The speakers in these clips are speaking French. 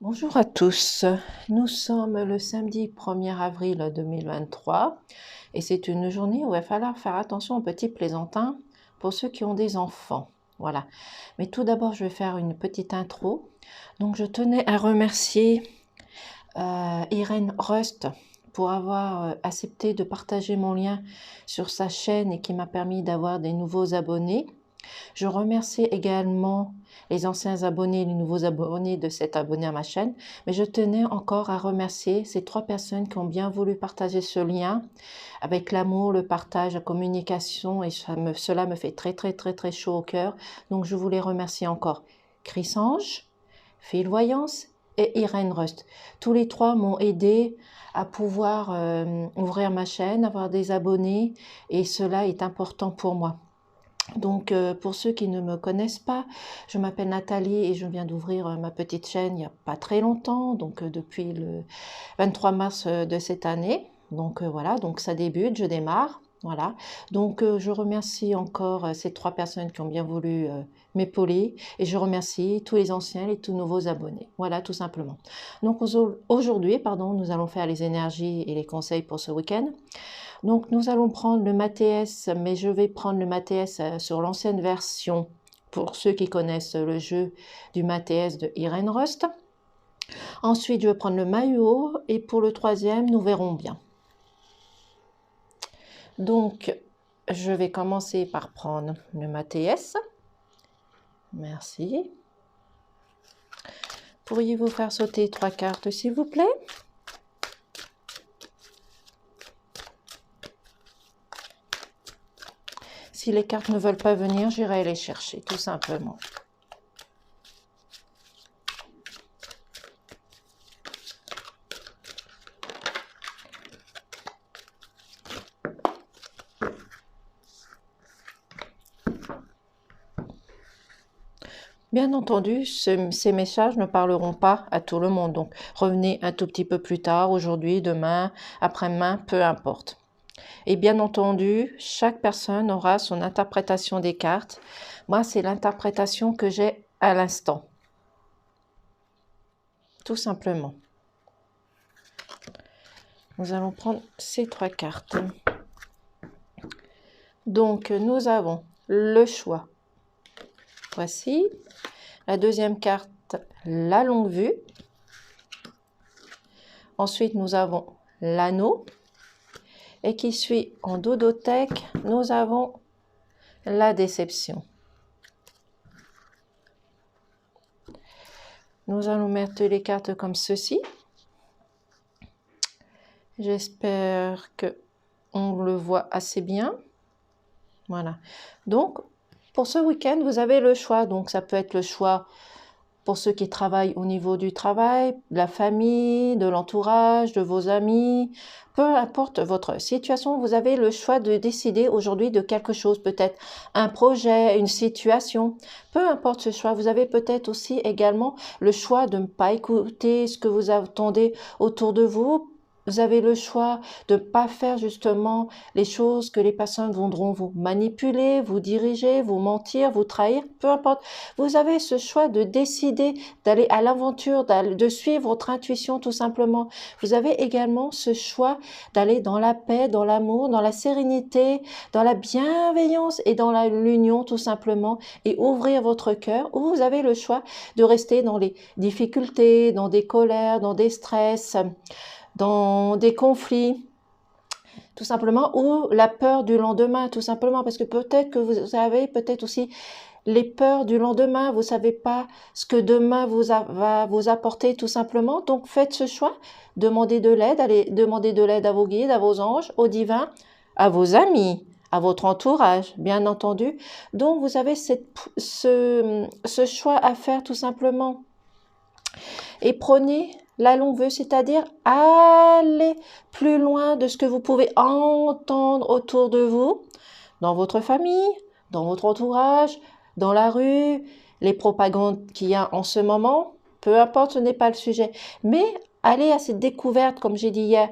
Bonjour à tous, nous sommes le samedi 1er avril 2023 et c'est une journée où il va falloir faire attention aux petits plaisantins pour ceux qui ont des enfants. Voilà. Mais tout d'abord, je vais faire une petite intro. Donc, je tenais à remercier Irène Rust pour avoir accepté de partager mon lien sur sa chaîne et qui m'a permis d'avoir des nouveaux abonnés. Je remercie également les anciens abonnés et les nouveaux abonnés de s'être abonnés à ma chaîne, mais je tenais encore à remercier ces 3 personnes qui ont bien voulu partager ce lien avec l'amour, le partage, la communication, et cela me fait très chaud au cœur. Donc je voulais remercier encore Chrysange, Phil Voyance et Irène Rust. Tous les 3 m'ont aidé à pouvoir ouvrir ma chaîne, avoir des abonnés, et cela est important pour moi. Donc, pour ceux qui ne me connaissent pas, je m'appelle Nathalie et je viens d'ouvrir ma petite chaîne il n'y a pas très longtemps, donc depuis le 23 mars de cette année. Donc voilà, donc ça débute, je démarre. Voilà, donc je remercie encore ces 3 personnes qui ont bien voulu m'épauler et je remercie tous les anciens et tous nouveaux abonnés. Voilà, tout simplement. Donc aujourd'hui, nous allons faire les énergies et les conseils pour ce week-end. Donc nous allons prendre le MATS, mais je vais prendre le MATS sur l'ancienne version pour ceux qui connaissent le jeu du MATS de Irène Rust. Ensuite, je vais prendre le Mayuo et pour le 3e, nous verrons bien. Donc, je vais commencer par prendre le MATS. Merci. Pourriez-vous faire sauter 3 cartes, s'il vous plaît ? Si les cartes ne veulent pas venir, j'irai les chercher, tout simplement. Bien entendu, ces messages ne parleront pas à tout le monde, donc revenez un tout petit peu plus tard, aujourd'hui, demain, après-demain, peu importe. Et bien entendu, chaque personne aura son interprétation des cartes. Moi, c'est l'interprétation que j'ai à l'instant. Tout simplement. Nous allons prendre ces 3 cartes. Donc, nous avons le choix. Voici. La deuxième carte, la longue vue. Ensuite, nous avons l'anneau. Et qui suit en dodothèque, nous avons la déception. Nous allons mettre les cartes comme ceci. J'espère que on le voit assez bien. Voilà. Donc, pour ce week-end, vous avez le choix. Donc, ça peut être le choix pour ceux qui travaillent au niveau du travail, de la famille, de l'entourage, de vos amis. Peu importe votre situation, vous avez le choix de décider aujourd'hui de quelque chose. Peut-être un projet, une situation. Peu importe ce choix. Vous avez peut-être aussi également le choix de ne pas écouter ce que vous attendez autour de vous. Vous avez le choix de ne pas faire justement les choses que les personnes voudront vous manipuler, vous diriger, vous mentir, vous trahir, peu importe. Vous avez ce choix de décider d'aller à l'aventure, de suivre votre intuition tout simplement. Vous avez également ce choix d'aller dans la paix, dans l'amour, dans la sérénité, dans la bienveillance et dans l'union tout simplement et ouvrir votre cœur. Ou vous avez le choix de rester dans les difficultés, dans des colères, dans des stress, dans des conflits, tout simplement, ou la peur du lendemain, tout simplement, parce que peut-être que vous avez peut-être aussi les peurs du lendemain, vous savez pas ce que demain va vous apporter, tout simplement. Donc, faites ce choix, demandez de l'aide, allez demander de l'aide à vos guides, à vos anges, au divin, à vos amis, à votre entourage, bien entendu. Donc, vous avez ce choix à faire, tout simplement. Et prenez la longue vue, c'est-à-dire allez plus loin de ce que vous pouvez entendre autour de vous, dans votre famille, dans votre entourage, dans la rue, les propagandes qu'il y a en ce moment, peu importe, ce n'est pas le sujet. Mais allez à cette découverte, comme j'ai dit hier,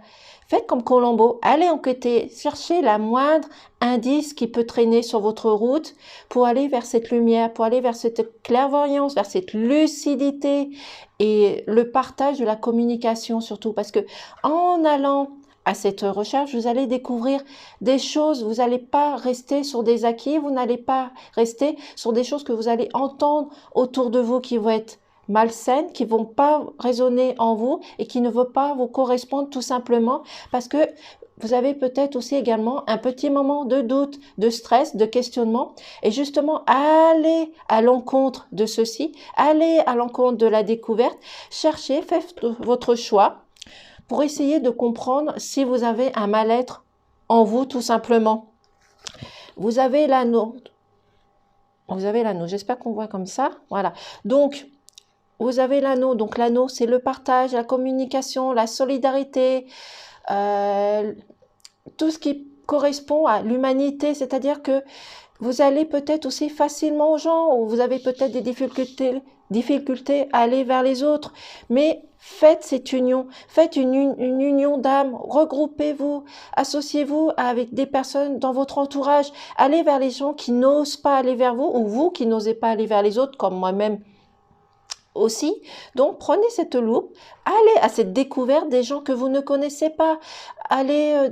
Faites comme Colombo, allez enquêter, cherchez la moindre indice qui peut traîner sur votre route pour aller vers cette lumière, pour aller vers cette clairvoyance, vers cette lucidité et le partage de la communication surtout. Parce que en allant à cette recherche, vous allez découvrir des choses, vous n'allez pas rester sur des acquis, vous n'allez pas rester sur des choses que vous allez entendre autour de vous qui vont être malsaines, qui vont pas résonner en vous et qui ne vont pas vous correspondre tout simplement parce que vous avez peut-être aussi également un petit moment de doute, de stress, de questionnement et justement allez à l'encontre de ceci, allez à l'encontre de la découverte, cherchez, faites votre choix pour essayer de comprendre si vous avez un mal-être en vous tout simplement. Vous avez l'anneau. J'espère qu'on voit comme ça. Voilà. Donc, vous avez l'anneau. Donc, l'anneau, c'est le partage, la communication, la solidarité, tout ce qui correspond à l'humanité. C'est-à-dire que vous allez peut-être aussi facilement aux gens ou vous avez peut-être des difficultés à aller vers les autres. Mais faites cette union, faites une union d'âme, regroupez-vous, associez-vous avec des personnes dans votre entourage, allez vers les gens qui n'osent pas aller vers vous ou vous qui n'osez pas aller vers les autres comme moi-même aussi. Donc prenez cette loupe, allez à cette découverte des gens que vous ne connaissez pas, allez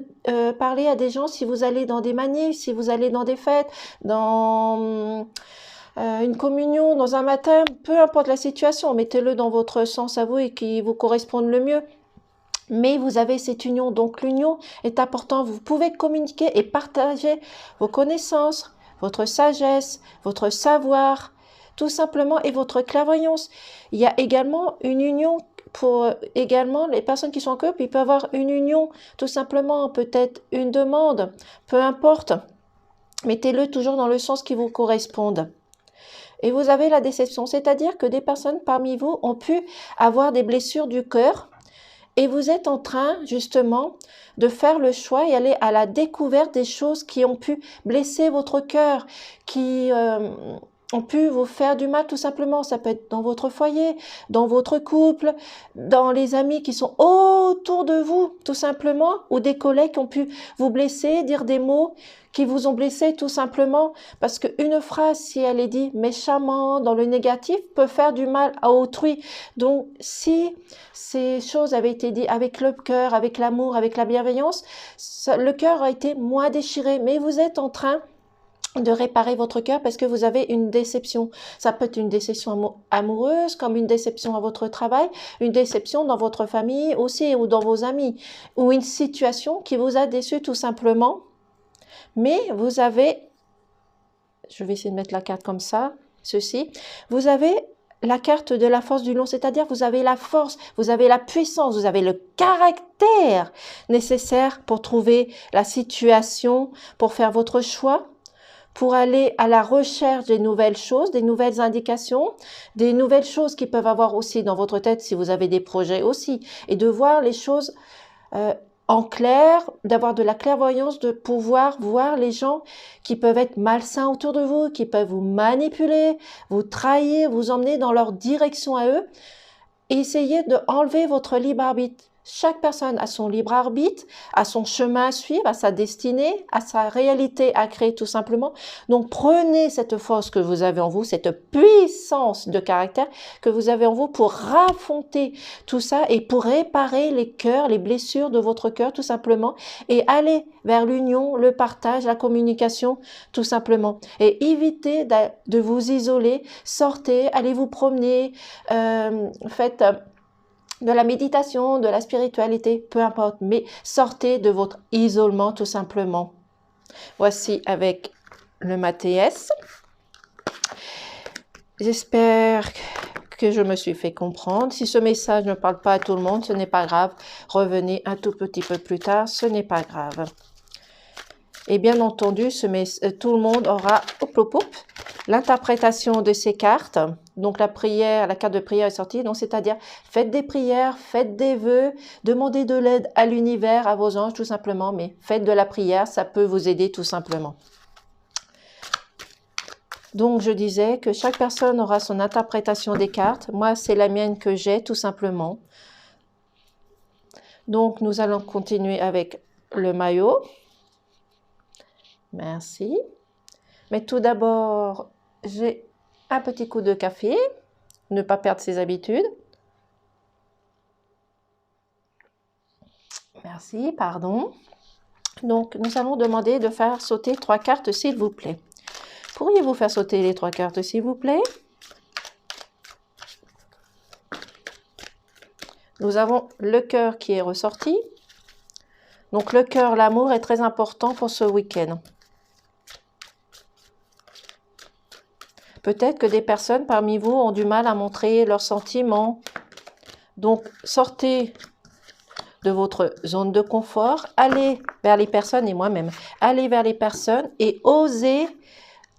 parler à des gens si vous allez dans des manifs, si vous allez dans des fêtes, dans une communion, dans un matin, peu importe la situation, mettez-le dans votre sens à vous et qui vous corresponde le mieux. Mais vous avez cette union, donc l'union est importante. Vous pouvez communiquer et partager vos connaissances, votre sagesse, votre savoir, tout simplement, et votre clairvoyance. Il y a également une union pour également les personnes qui sont en couple, ils peuvent avoir une union, tout simplement, peut-être une demande, peu importe. Mettez-le toujours dans le sens qui vous corresponde. Et vous avez la déception, c'est-à-dire que des personnes parmi vous ont pu avoir des blessures du cœur et vous êtes en train justement de faire le choix et aller à la découverte des choses qui ont pu blesser votre cœur, qui ont pu vous faire du mal tout simplement. Ça peut être dans votre foyer, dans votre couple, dans les amis qui sont autour de vous tout simplement, ou des collègues qui ont pu vous blesser, dire des mots qui vous ont blessé tout simplement, parce qu'une phrase, si elle est dite méchamment, dans le négatif, peut faire du mal à autrui. Donc, si ces choses avaient été dites avec le cœur, avec l'amour, avec la bienveillance, le cœur a été moins déchiré, mais vous êtes en train de réparer votre cœur parce que vous avez une déception. Ça peut être une déception amoureuse, comme une déception à votre travail, une déception dans votre famille aussi, ou dans vos amis, ou une situation qui vous a déçu tout simplement. Mais vous avez, je vais essayer de mettre la carte comme ça, ceci, vous avez la carte de la force du lion, c'est-à-dire vous avez la force, vous avez la puissance, vous avez le caractère nécessaire pour trouver la situation, pour faire votre choix, pour aller à la recherche des nouvelles choses, des nouvelles indications, des nouvelles choses qui peuvent avoir aussi dans votre tête si vous avez des projets aussi, et de voir les choses en clair, d'avoir de la clairvoyance, de pouvoir voir les gens qui peuvent être malsains autour de vous, qui peuvent vous manipuler, vous trahir, vous emmener dans leur direction à eux. Et essayez de enlever votre libre arbitre. Chaque personne a son libre arbitre, a son chemin à suivre, a sa destinée, a sa réalité à créer tout simplement. Donc prenez cette force que vous avez en vous, cette puissance de caractère que vous avez en vous pour raffronter tout ça et pour réparer les cœurs, les blessures de votre cœur tout simplement et aller vers l'union, le partage, la communication tout simplement. Et évitez de vous isoler, sortez, allez vous promener, faites de la méditation, de la spiritualité, peu importe, mais sortez de votre isolement tout simplement. Voici avec le Mathias. J'espère que je me suis fait comprendre. Si ce message ne parle pas à tout le monde, ce n'est pas grave. Revenez un tout petit peu plus tard, ce n'est pas grave. Et bien entendu, tout le monde aura l'interprétation de ces cartes. Donc la carte de prière est sortie. Donc c'est-à-dire, faites des prières, faites des vœux, demandez de l'aide à l'univers, à vos anges tout simplement. Mais faites de la prière, ça peut vous aider tout simplement. Donc je disais que chaque personne aura son interprétation des cartes. Moi, c'est la mienne que j'ai tout simplement. Donc, nous allons continuer avec le maillot. Merci. Mais tout d'abord, j'ai un petit coup de café. Ne pas perdre ses habitudes. Merci, pardon. Donc, nous allons demander de faire sauter 3 cartes, s'il vous plaît. Pourriez-vous faire sauter les 3 cartes, s'il vous plaît? Nous avons le cœur qui est ressorti. Donc, le cœur, l'amour est très important pour ce week-end. Peut-être que des personnes parmi vous ont du mal à montrer leurs sentiments. Donc, sortez de votre zone de confort, allez vers les personnes et moi-même, allez vers les personnes et osez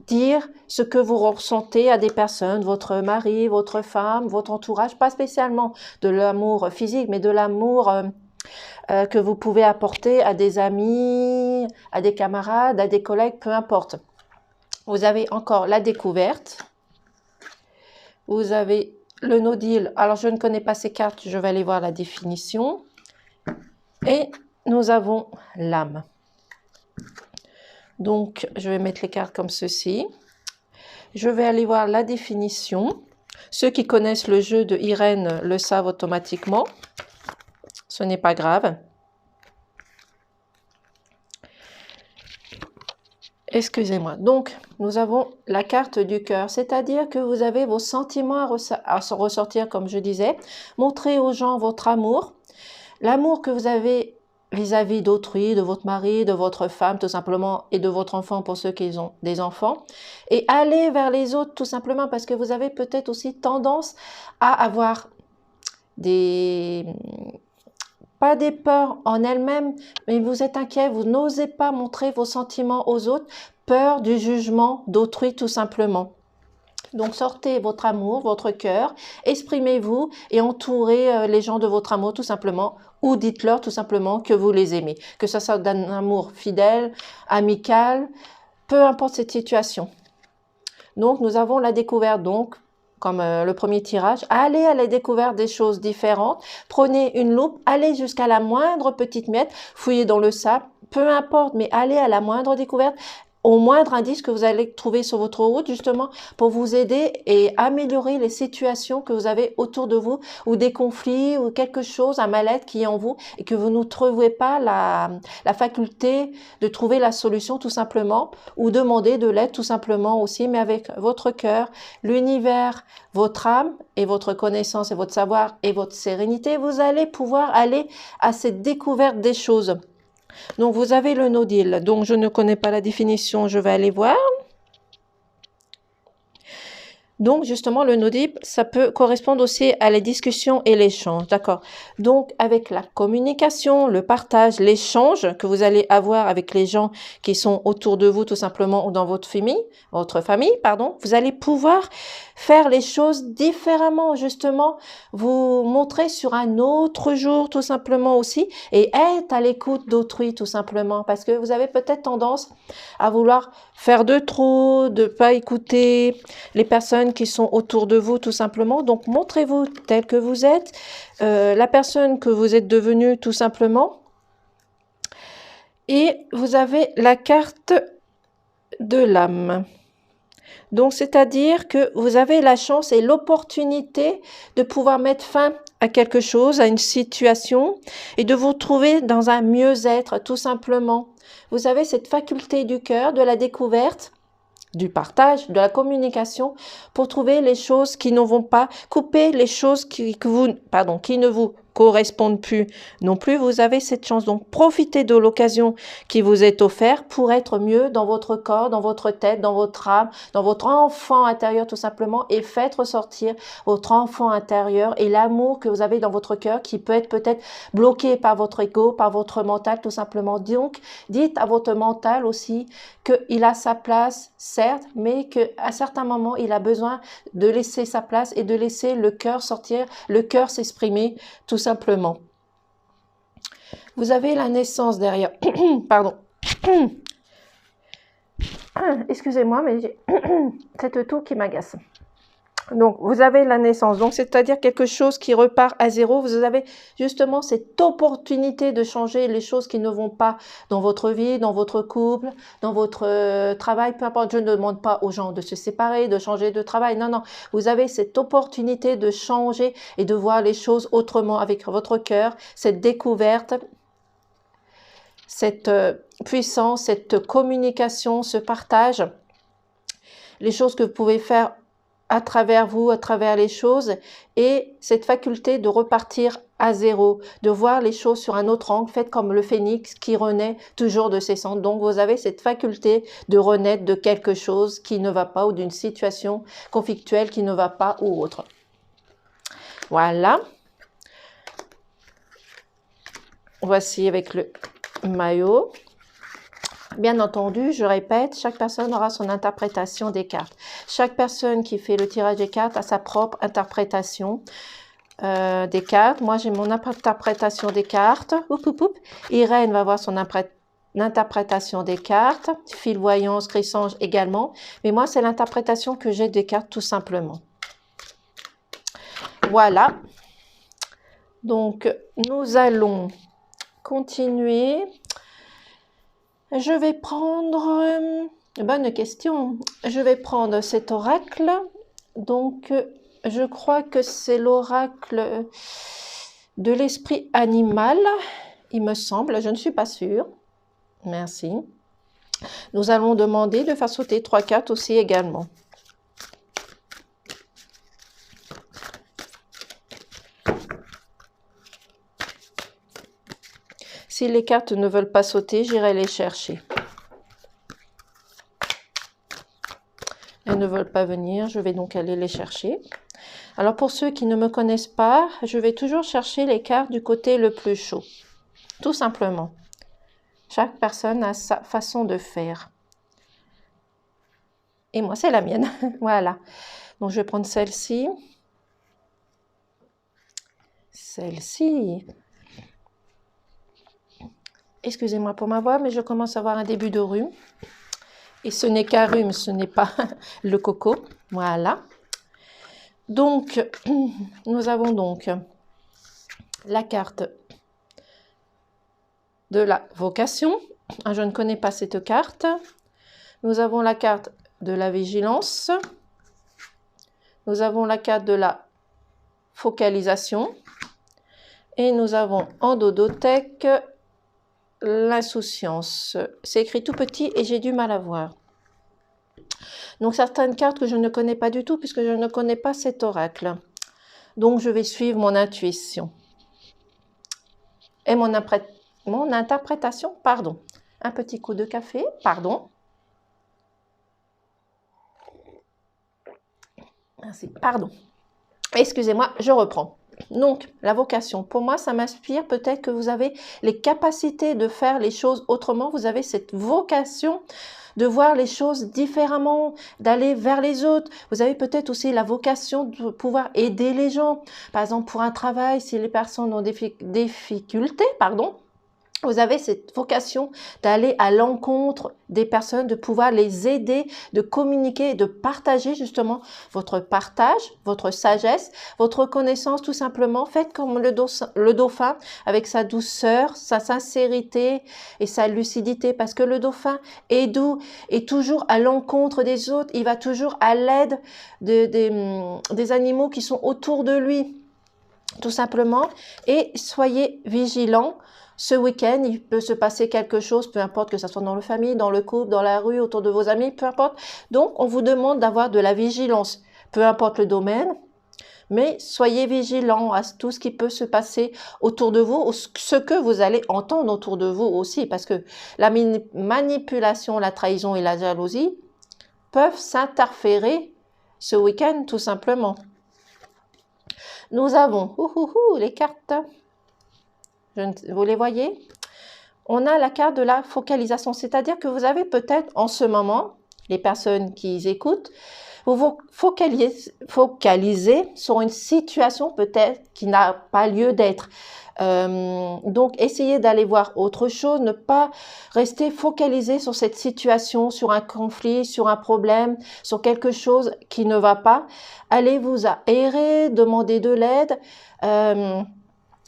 dire ce que vous ressentez à des personnes, votre mari, votre femme, votre entourage, pas spécialement de l'amour physique, mais de l'amour que vous pouvez apporter à des amis, à des camarades, à des collègues, peu importe. Vous avez encore la découverte. Vous avez le no deal. Alors, je ne connais pas ces cartes, je vais aller voir la définition. Et nous avons l'âme. Donc, je vais mettre les cartes comme ceci. Je vais aller voir la définition. Ceux qui connaissent le jeu de Irène le savent automatiquement. Ce n'est pas grave. Excusez-moi. Donc, nous avons la carte du cœur, c'est-à-dire que vous avez vos sentiments à ressortir, comme je disais. Montrez aux gens votre amour. L'amour que vous avez vis-à-vis d'autrui, de votre mari, de votre femme, tout simplement, et de votre enfant pour ceux qui ont des enfants. Et allez vers les autres, tout simplement, parce que vous avez peut-être aussi tendance à avoir pas des peurs en elles-mêmes, mais vous êtes inquiet, vous n'osez pas montrer vos sentiments aux autres, peur du jugement d'autrui, tout simplement. Donc, sortez votre amour, votre cœur, exprimez-vous et entourez les gens de votre amour tout simplement, ou dites-leur tout simplement que vous les aimez. Que ce soit d'un amour fidèle, amical, peu importe cette situation. Donc, nous avons la découverte, donc, comme le premier tirage. Allez à la découverte des choses différentes. Prenez une loupe, allez jusqu'à la moindre petite miette, fouillez dans le sable, peu importe, mais allez à la moindre découverte, au moindre indice que vous allez trouver sur votre route, justement, pour vous aider et améliorer les situations que vous avez autour de vous, ou des conflits, ou quelque chose, un mal-être qui est en vous, et que vous ne trouvez pas la faculté de trouver la solution, tout simplement, ou demander de l'aide, tout simplement aussi, mais avec votre cœur, l'univers, votre âme, et votre connaissance, et votre savoir, et votre sérénité, vous allez pouvoir aller à cette découverte des choses. Donc, vous avez le no deal. Donc, je ne connais pas la définition, je vais aller voir. Donc, justement, le no deal, ça peut correspondre aussi à la discussion et l'échange, d'accord? Donc, avec la communication, le partage, l'échange que vous allez avoir avec les gens qui sont autour de vous, tout simplement, ou dans votre famille, pardon, vous allez pouvoir faire les choses différemment, justement, vous montrer sur un autre jour, tout simplement aussi, et être à l'écoute d'autrui, tout simplement, parce que vous avez peut-être tendance à vouloir faire de trop, de pas écouter les personnes qui sont autour de vous, tout simplement. Donc, montrez-vous tel que vous êtes, la personne que vous êtes devenue, tout simplement. Et vous avez la carte de l'âme. Donc, c'est-à-dire que vous avez la chance et l'opportunité de pouvoir mettre fin à quelque chose, à une situation, et de vous trouver dans un mieux-être, tout simplement. Vous avez cette faculté du cœur, de la découverte, du partage, de la communication, pour trouver les choses qui ne vont pas, couper les choses qui ne vous correspondent plus non plus. Vous avez cette chance, donc profitez de l'occasion qui vous est offerte pour être mieux dans votre corps, dans votre tête, dans votre âme, dans votre enfant intérieur tout simplement, et faites ressortir votre enfant intérieur et l'amour que vous avez dans votre cœur qui peut être peut-être bloqué par votre ego, par votre mental tout simplement. Donc, dites à votre mental aussi qu'il a sa place, certes, mais qu'à certains moments, il a besoin de laisser sa place et de laisser le cœur sortir, le cœur s'exprimer, tout simplement. Vous avez la naissance derrière. Pardon. Excusez-moi, mais j'ai cette toux qui m'agace. Donc, vous avez la naissance. Donc, c'est-à-dire quelque chose qui repart à zéro. Vous avez justement cette opportunité de changer les choses qui ne vont pas dans votre vie, dans votre couple, dans votre travail. Peu importe, je ne demande pas aux gens de se séparer, de changer de travail. Non, non. Vous avez cette opportunité de changer et de voir les choses autrement avec votre cœur, cette découverte, cette puissance, cette communication, ce partage. Les choses que vous pouvez faire à travers vous, à travers les choses, et cette faculté de repartir à zéro, de voir les choses sur un autre angle, faites comme le phénix qui renaît toujours de ses cendres. Donc vous avez cette faculté de renaître de quelque chose qui ne va pas ou d'une situation conflictuelle qui ne va pas ou autre. Voilà. Voici avec le maillot. Bien entendu, je répète, chaque personne aura son interprétation des cartes. Chaque personne qui fait le tirage des cartes a sa propre interprétation des cartes. Moi, j'ai mon interprétation des cartes. Irène va avoir son interprétation des cartes. Fil voyance, Chrysange également. Mais moi, c'est l'interprétation que j'ai des cartes tout simplement. Voilà. Donc, nous allons continuer. Je vais prendre, bonne question, je vais prendre cet oracle, donc je crois que c'est l'oracle de l'esprit animal, il me semble, je ne suis pas sûre, merci. Nous allons demander de faire sauter 3 cartes aussi également. Si les cartes ne veulent pas sauter, j'irai les chercher. Elles ne veulent pas venir, je vais donc aller les chercher. Alors pour ceux qui ne me connaissent pas, je vais toujours chercher les cartes du côté le plus chaud. Tout simplement. Chaque personne a sa façon de faire. Et moi, c'est la mienne. Voilà. Donc je vais prendre celle-ci. Celle-ci. Excusez-moi pour ma voix, mais je commence à avoir un début de rhume. Et ce n'est qu'un rhume, ce n'est pas le coco. Voilà. Donc, nous avons donc la carte de la vocation. Je ne connais pas cette carte. Nous avons la carte de la vigilance. Nous avons la carte de la focalisation. Et nous avons en dodothèque l'insouciance. C'est écrit tout petit et j'ai du mal à voir. Donc certaines cartes que je ne connais pas du tout puisque je ne connais pas cet oracle. Donc je vais suivre mon intuition. Et mon interprétation, pardon. Un petit coup de café, pardon. Merci, pardon. Excusez-moi, je reprends. Donc, la vocation, pour moi, ça m'inspire peut-être que vous avez les capacités de faire les choses autrement. Vous avez cette vocation de voir les choses différemment, d'aller vers les autres. Vous avez peut-être aussi la vocation de pouvoir aider les gens. Par exemple, pour un travail, si les personnes ont des difficultés, pardon, vous avez cette vocation d'aller à l'encontre des personnes, de pouvoir les aider, de communiquer, de partager justement votre partage, votre sagesse, votre connaissance tout simplement. Faites comme le dauphin avec sa douceur, sa sincérité et sa lucidité parce que le dauphin est doux et toujours à l'encontre des autres. Il va toujours à l'aide des animaux qui sont autour de lui tout simplement et soyez vigilants. Ce week-end, il peut se passer quelque chose, peu importe que ce soit dans la famille, dans le couple, dans la rue, autour de vos amis, peu importe. Donc, on vous demande d'avoir de la vigilance, peu importe le domaine, mais soyez vigilants à tout ce qui peut se passer autour de vous, ce que vous allez entendre autour de vous aussi, parce que la manipulation, la trahison et la jalousie peuvent s'interférer ce week-end, tout simplement. Nous avons les cartes. Vous les voyez? On a la carte de la focalisation, c'est-à-dire que vous avez peut-être en ce moment, les personnes qui écoutent, vous vous focalisez sur une situation peut-être qui n'a pas lieu d'être. Donc, essayez d'aller voir autre chose, ne pas rester focalisé sur cette situation, sur un conflit, sur un problème, sur quelque chose qui ne va pas. Allez vous aérer, demandez de l'aide,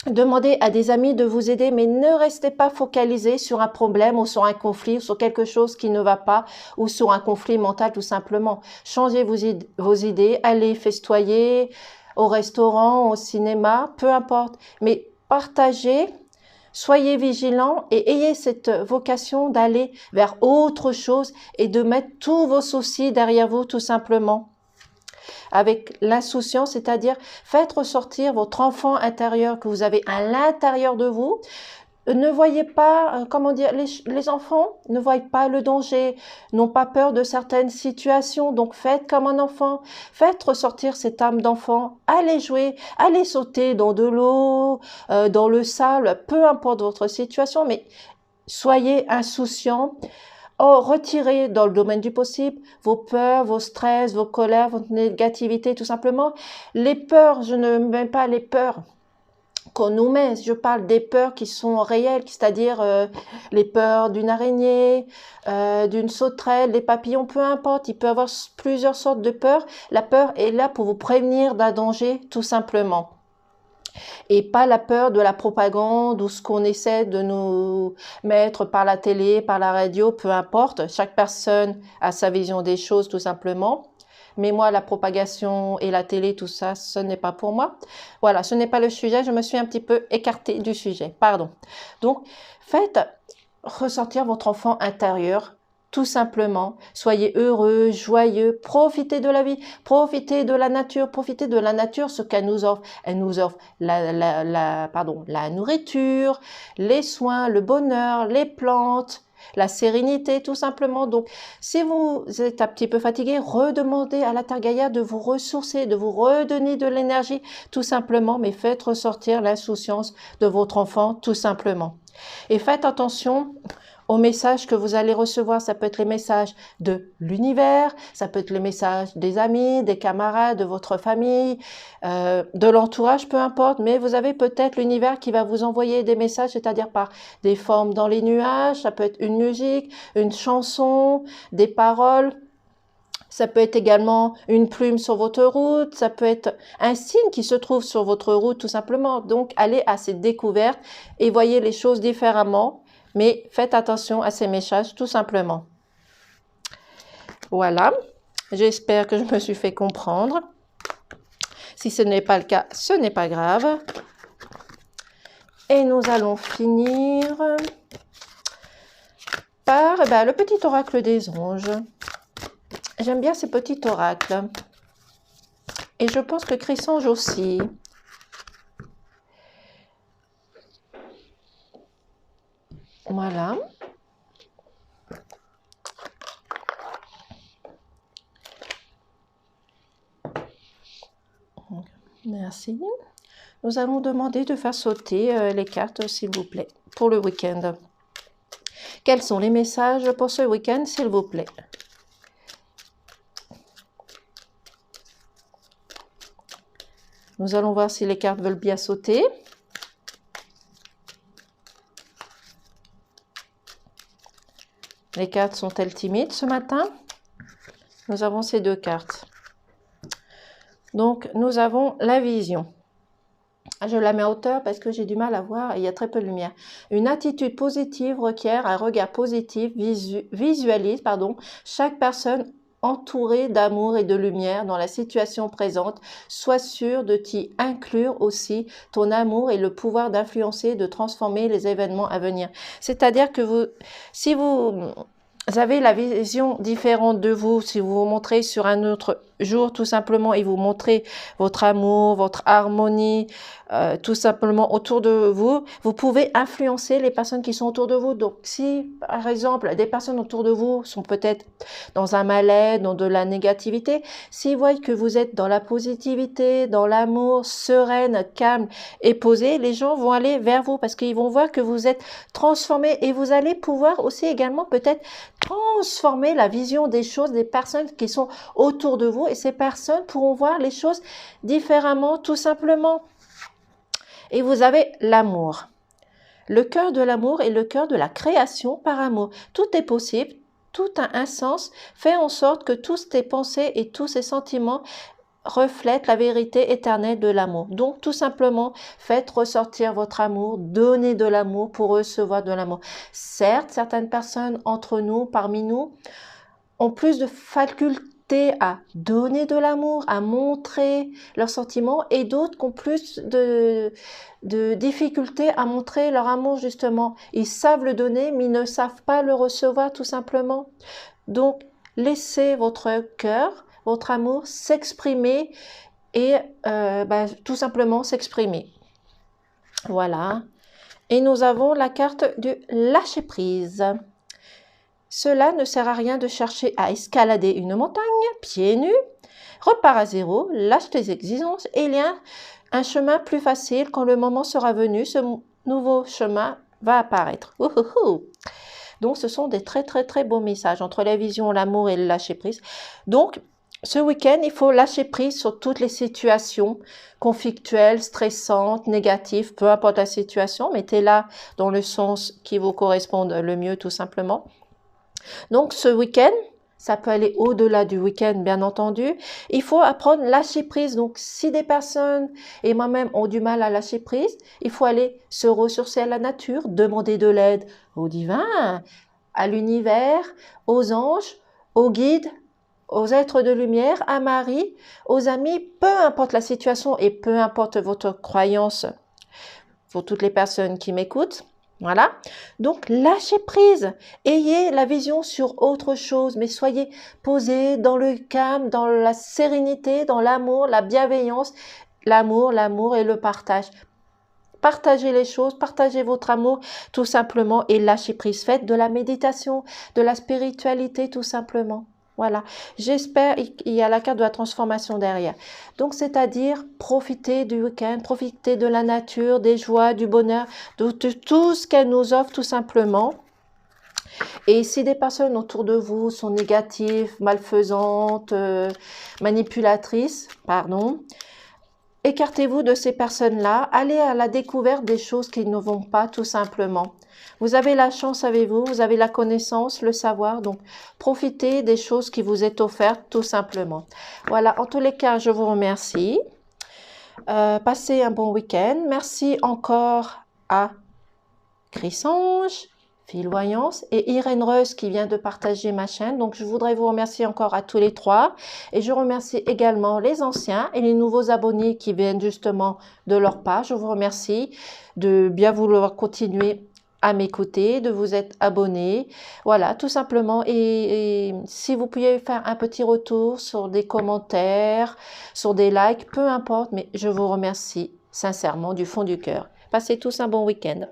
demandez à des amis de vous aider, mais ne restez pas focalisé sur un problème ou sur un conflit, ou sur quelque chose qui ne va pas, ou sur un conflit mental tout simplement. Changez vos idées, allez festoyer au restaurant, au cinéma, peu importe, mais partagez, soyez vigilants et ayez cette vocation d'aller vers autre chose et de mettre tous vos soucis derrière vous tout simplement. Avec l'insouciance, c'est-à-dire faites ressortir votre enfant intérieur que vous avez à l'intérieur de vous. Ne voyez pas, comment dire, les enfants ne voient pas le danger, n'ont pas peur de certaines situations, donc faites comme un enfant, faites ressortir cette âme d'enfant, allez jouer, allez sauter dans de l'eau, dans le sable, peu importe votre situation, mais soyez insouciants. Oh, retirez dans le domaine du possible vos peurs, vos stress, vos colères, votre négativité, tout simplement. Les peurs, je ne mets pas les peurs qu'on nous met, je parle des peurs qui sont réelles, c'est-à-dire les peurs d'une araignée, d'une sauterelle, des papillons, peu importe, il peut y avoir plusieurs sortes de peurs. La peur est là pour vous prévenir d'un danger, tout simplement. Et pas la peur de la propagande ou ce qu'on essaie de nous mettre par la télé, par la radio, peu importe. Chaque personne a sa vision des choses, tout simplement. Mais moi, la propagation et la télé, tout ça, ce n'est pas pour moi. Voilà, ce n'est pas le sujet. Je me suis un petit peu écartée du sujet. Pardon. Donc, faites ressortir votre enfant intérieur, tout simplement. Soyez heureux, joyeux, profitez de la vie, profitez de la nature, ce qu'elle nous offre. Elle nous offre la nourriture, les soins, le bonheur, les plantes, la sérénité, tout simplement. Donc, si vous êtes un petit peu fatigué, redemandez à la Terre Gaïa de vous ressourcer, de vous redonner de l'énergie, tout simplement, mais faites ressortir l'insouciance de votre enfant, tout simplement. Et faites attention aux messages que vous allez recevoir. Ça peut être les messages de l'univers, ça peut être les messages des amis, des camarades, de votre famille, de l'entourage, peu importe, mais vous avez peut-être l'univers qui va vous envoyer des messages, c'est-à-dire par des formes dans les nuages, ça peut être une musique, une chanson, des paroles. Ça peut être également une plume sur votre route, ça peut être un signe qui se trouve sur votre route tout simplement. Donc, allez à cette découverte et voyez les choses différemment, mais faites attention à ces messages tout simplement. Voilà, j'espère que je me suis fait comprendre. Si ce n'est pas le cas, ce n'est pas grave. Et nous allons finir par le petit oracle des anges. J'aime bien ces petits oracles. Et je pense que Chrysange aussi. Voilà. Merci. Nous allons demander de faire sauter les cartes, s'il vous plaît, pour le week-end. Quels sont les messages pour ce week-end, s'il vous plaît? Nous allons voir si les cartes veulent bien sauter. Les cartes sont-elles timides ce matin? Nous avons ces deux cartes. Donc, nous avons la vision. Je la mets à hauteur parce que j'ai du mal à voir et il y a très peu de lumière. Une attitude positive requiert un regard positif, visualise chaque personne entourée d'amour et de lumière dans la situation présente. Sois sûr de t'y inclure aussi ton amour et le pouvoir d'influencer, de transformer les événements à venir. C'est-à-dire que si vous avez la vision différente de vous, si vous vous montrez sur un autre jour tout simplement et vous montrez votre amour, votre harmonie, tout simplement autour de vous, vous pouvez influencer les personnes qui sont autour de vous. Donc si par exemple des personnes autour de vous sont peut-être dans un mal-être, dans de la négativité, s'ils voient que vous êtes dans la positivité, dans l'amour, sereine, calme et posée, les gens vont aller vers vous parce qu'ils vont voir que vous êtes transformé et vous allez pouvoir aussi également peut-être transformer la vision des choses des personnes qui sont autour de vous et ces personnes pourront voir les choses différemment tout simplement. Et vous avez l'amour. Le cœur de l'amour est le cœur de la création par amour. Tout est possible, tout a un sens. Fais en sorte que tous tes pensées et tous ces sentiments reflètent la vérité éternelle de l'amour. Donc, tout simplement, faites ressortir votre amour, donnez de l'amour pour recevoir de l'amour. Certes, certaines personnes entre nous, parmi nous, ont plus de faculté à donner de l'amour, à montrer leurs sentiments, et d'autres qui ont plus de difficultés à montrer leur amour, justement. Ils savent le donner, mais ils ne savent pas le recevoir, tout simplement. Donc, laissez votre cœur, votre amour s'exprimer et tout simplement s'exprimer. Voilà. Et nous avons la carte du lâcher-prise. Cela ne sert à rien de chercher à escalader une montagne, pieds nus. Repars à zéro, lâche tes exigences et il y a un chemin plus facile quand le moment sera venu. Ce nouveau chemin va apparaître. Donc, ce sont des très, très, très beaux messages entre la vision, l'amour et le lâcher-prise. Donc, ce week-end, il faut lâcher prise sur toutes les situations conflictuelles, stressantes, négatives, peu importe la situation. Mettez-la dans le sens qui vous corresponde le mieux, tout simplement. Donc, ce week-end, ça peut aller au-delà du week-end, bien entendu. Il faut apprendre à lâcher prise. Donc, si des personnes et moi-même ont du mal à lâcher prise, il faut aller se ressourcer à la nature, demander de l'aide au divin, à l'univers, aux anges, aux guides, aux êtres de lumière, à Marie, aux amis, peu importe la situation et peu importe votre croyance, pour toutes les personnes qui m'écoutent. Voilà. Donc, lâchez prise. Ayez la vision sur autre chose, mais soyez posés dans le calme, dans la sérénité, dans l'amour, la bienveillance, l'amour et le partage. Partagez les choses, partagez votre amour, tout simplement, et lâchez prise. Faites de la méditation, de la spiritualité, tout simplement. Voilà, j'espère qu'il y a la carte de la transformation derrière. Donc, c'est-à-dire profiter du week-end, profiter de la nature, des joies, du bonheur, de tout ce qu'elle nous offre tout simplement. Et si des personnes autour de vous sont négatives, malfaisantes, manipulatrices, pardon, écartez-vous de ces personnes-là, allez à la découverte des choses qui ne vont pas tout simplement. Vous avez la chance avec vous, vous avez la connaissance, le savoir, donc profitez des choses qui vous est offertes tout simplement. Voilà, en tous les cas, je vous remercie. Passez un bon week-end. Merci encore à Chrysange, Filoyance et Irène Reus qui vient de partager ma chaîne. Donc, je voudrais vous remercier encore à tous les trois. Et je remercie également les anciens et les nouveaux abonnés qui viennent justement de leur part. Je vous remercie de bien vouloir continuer à m'écouter, de vous être abonné. Voilà, tout simplement. Et si vous pouviez faire un petit retour sur des commentaires, sur des likes, peu importe, mais je vous remercie sincèrement du fond du cœur. Passez tous un bon week-end.